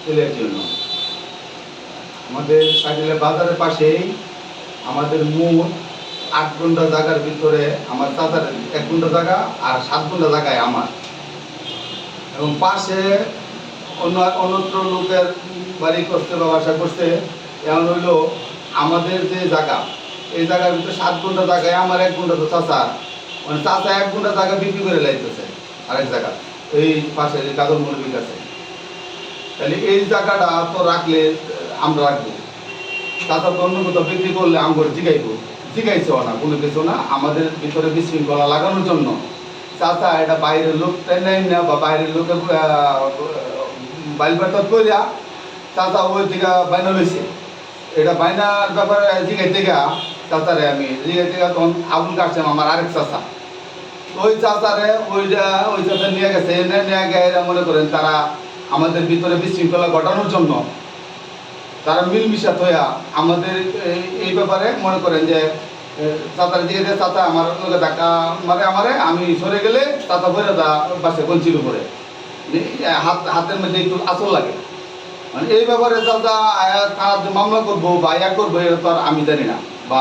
তেলের জন্য। আমাদের সাইকেলের বাজারের পাশেই আমাদের মোট 8 গুণ্ঠ জায়গার ভিতরে আমার চাচার 1 গুণ্ঠ জায়গা আর 7 গুণ্ঠ জায়গায় আমার, এবং পাশে অন্যত্র লোকের বাড়ি করতে বা বাসা করতে। এমন হইল আমাদের যে জায়গা, এই জায়গার ভিতরে 7 গুণ্ঠ জায়গায় আমার 1 গুণ্ঠ তো চাচার, মানে চাচা 1 গুণ্ঠ জায়গা বিক্রি করে লাইতেছে আরেক জায়গা, এই পাশে কাজল মৌলবীর কাছে। তাহলে এই জায়গাটা তো রাখলে আমরা রাখবো, চাচা তো অন্য কোথাও বিক্রি করলে আমরা জিগাইছেও না, কোনো কিছু না, আমাদের ভিতরে বিশৃঙ্খলা লাগানোর জন্য চাচা এটা বাইরের লোক নেয় না, বা বাইরের লোকের বাইলবাটা করিয়া চাচা ওই দিকে বাইনা লইছে। এটা বাইনার ব্যাপারে জিগাইতে গা চাচারে আমি জিগাইতে গা, তখন আবুল কাসেম আমার আরেক চাচা, ওই চাচারে ওই চাচা নিয়ে গেছে, এনে নিয়ে গিয়ে মনে করেন তারা আমাদের ভিতরে বিশৃঙ্খলা ঘটানোর জন্য তারা মিলমিশাত হইয়া আমাদের এই ব্যাপারে মনে করেন যে চাচার দিকে যে চাচা আমার লোকে ধাক্কা মারে আমারে, আমি সরে গেলে চাচা ভরে দা বাসে কঞ্চির উপরে হাতের মধ্যে একটু আঁচল লাগে। মানে এই ব্যাপারে চাচা থানাতে মামলা করবো বা ইয়া করবো, এটা তো আর আমি জানি না বা